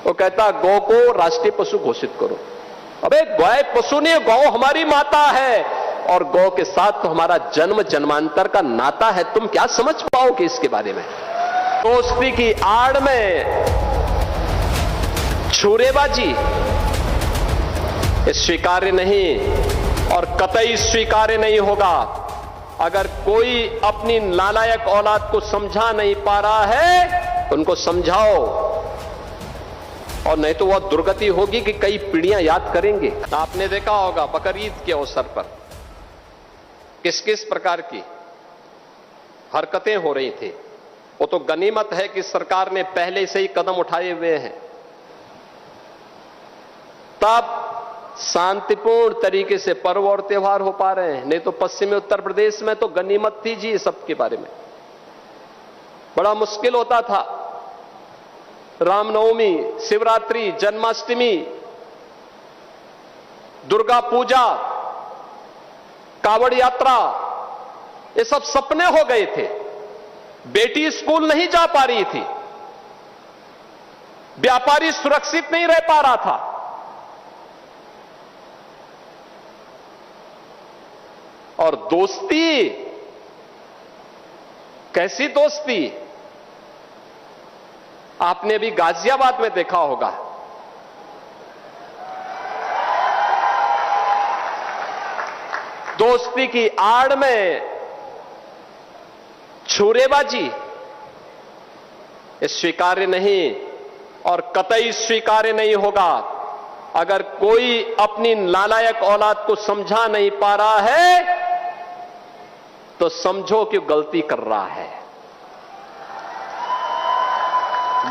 वो कहता गौ को राष्ट्रीय पशु घोषित करो। अबे गाय पशु नहीं, गौ हमारी माता है और गौ के साथ तो हमारा जन्म जन्मांतर का नाता है। तुम क्या समझ पाओगे इसके बारे में? दोस्ती की आड़ में छुरेबाजी स्वीकार्य नहीं और कतई स्वीकार्य नहीं होगा। अगर कोई अपनी नालायक औलाद को समझा नहीं पा रहा है तो उनको समझाओ, और नहीं तो वह दुर्गति होगी कि कई पीढ़ियां याद करेंगे। आपने देखा होगा बकर ईद के अवसर पर किस किस प्रकार की हरकतें हो रही थी। वो तो गनीमत है कि सरकार ने पहले से ही कदम उठाए हुए हैं, तब शांतिपूर्ण तरीके से पर्व और त्योहार हो पा रहे हैं। नहीं तो पश्चिमी उत्तर प्रदेश में तो गनीमत थी जी, सबके बारे में बड़ा मुश्किल होता था। रामनवमी, शिवरात्रि, जन्माष्टमी, दुर्गा पूजा, कावड़ यात्रा, ये सब सपने हो गए थे। बेटी स्कूल नहीं जा पा रही थी, व्यापारी सुरक्षित नहीं रह पा रहा था। और दोस्ती, कैसी दोस्ती? आपने भी गाजियाबाद में देखा होगा। दोस्ती की आड़ में छुरेबाजी स्वीकार्य नहीं और कतई स्वीकार्य नहीं होगा। अगर कोई अपनी नालायक औलाद को समझा नहीं पा रहा है तो समझो कि गलती कर रहा है,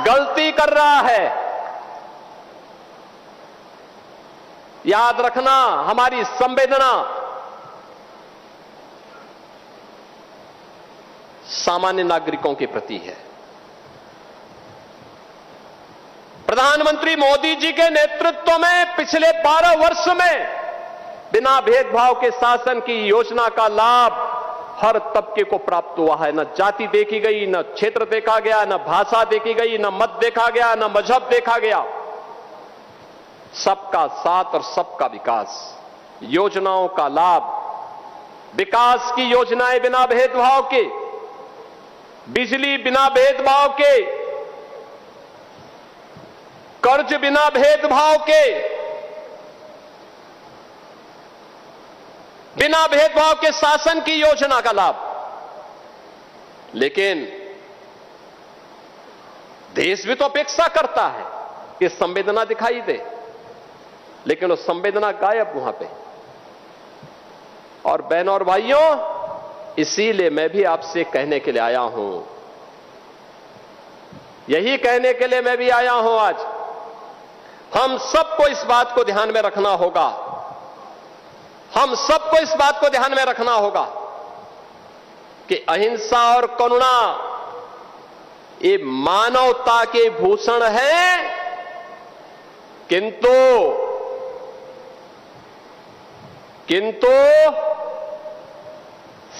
गलती कर रहा है। याद रखना, हमारी संवेदना सामान्य नागरिकों के प्रति है। प्रधानमंत्री मोदी जी के नेतृत्व में पिछले 12 वर्ष में बिना भेदभाव के शासन की योजना का लाभ हर तबके को प्राप्त हुआ है। न जाति देखी गई, न क्षेत्र देखा गया, न भाषा देखी गई, न मत देखा गया, न मजहब देखा गया। सबका साथ और सबका विकास, योजनाओं का लाभ, विकास की योजनाएं बिना भेदभाव के, बिजली बिना भेदभाव के, कर्ज बिना भेदभाव के, बिना भेदभाव के शासन की योजना का लाभ। लेकिन देश भी तो अपेक्षा करता है कि संवेदना दिखाई दे, लेकिन वो संवेदना गायब वहां पे। और बहनों और भाइयों, इसीलिए मैं भी आपसे कहने के लिए आया हूं, यही कहने के लिए मैं भी आया हूं आज। हम सबको इस बात को ध्यान में रखना होगा, हम सबको इस बात को ध्यान में रखना होगा कि अहिंसा और करुणा ये मानवता के भूषण है, किंतु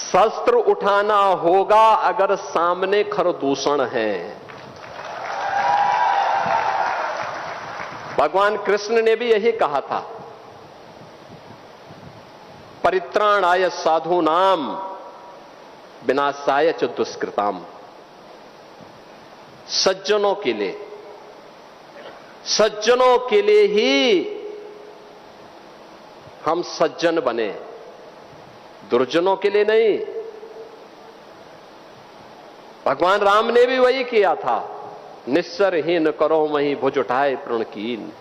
शस्त्र उठाना होगा अगर सामने खरदूषण है। भगवान कृष्ण ने भी यही कहा था, परित्राणाय साधूनाम विनाशाय च दुष्कृताम। सज्जनों के लिए ही हम सज्जन बने, दुर्जनों के लिए नहीं। भगवान राम ने भी वही किया था, निस्सरहीन करो मही भुज उठाए प्रणकीन।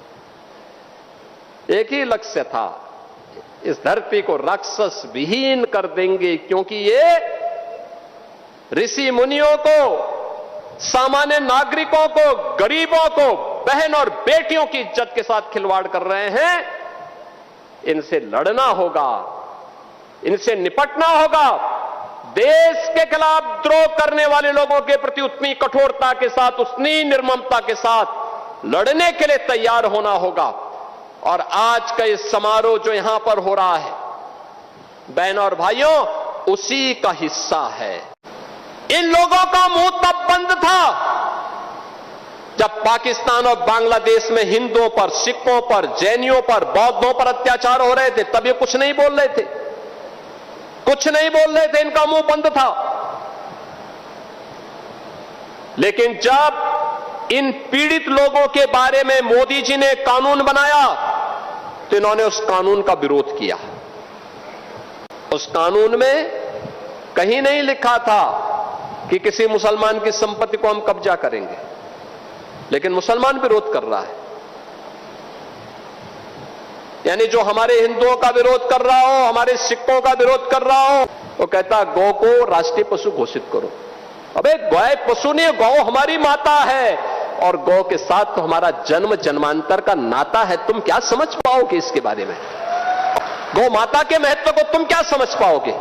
एक ही लक्ष्य था, इस धरती को राक्षस विहीन कर देंगे, क्योंकि ये ऋषि मुनियों को, सामान्य नागरिकों को, गरीबों को, बहन और बेटियों की इज्जत के साथ खिलवाड़ कर रहे हैं। इनसे लड़ना होगा, इनसे निपटना होगा। देश के खिलाफ द्रोह करने वाले लोगों के प्रति उतनी कठोरता के साथ, उतनी निर्ममता के साथ लड़ने के लिए तैयार होना होगा। और आज का ये समारोह जो यहां पर हो रहा है, बहनों और भाइयों, उसी का हिस्सा है। इन लोगों का मुंह तब बंद था जब पाकिस्तान और बांग्लादेश में हिंदुओं पर, सिखों पर, जैनियों पर, बौद्धों पर अत्याचार हो रहे थे, तब ये कुछ नहीं बोल रहे थे, कुछ नहीं बोल रहे थे, इनका मुंह बंद था। लेकिन जब इन पीड़ित लोगों के बारे में मोदी जी ने कानून बनाया तो इन्होंने उस कानून का विरोध किया। उस कानून में कहीं नहीं लिखा था कि किसी मुसलमान की संपत्ति को हम कब्जा करेंगे, लेकिन मुसलमान विरोध कर रहा है। यानी जो हमारे हिंदुओं का विरोध कर रहा हो, हमारे सिखों का विरोध कर रहा हो, वो कहता गौ को राष्ट्रीय पशु घोषित करो। अबे गाय पशु नहीं, गौ हमारी माता है और गौ के साथ तो हमारा जन्म जन्मांतर का नाता है। तुम क्या समझ पाओगे इसके बारे में? गौ माता के महत्व को तुम क्या समझ पाओगे?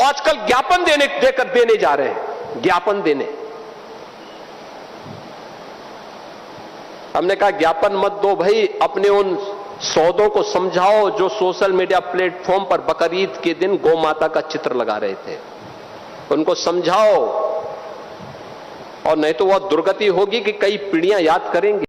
आजकल ज्ञापन देने जा रहे हैं, ज्ञापन देने। हमने कहा ज्ञापन मत दो भाई, अपने उन सौदों को समझाओ जो सोशल मीडिया प्लेटफॉर्म पर बकरीद के दिन गौ माता का चित्र लगा रहे थे, उनको समझाओ, और नहीं तो वह दुर्गति होगी कि कई पीढ़ियां याद करेंगी।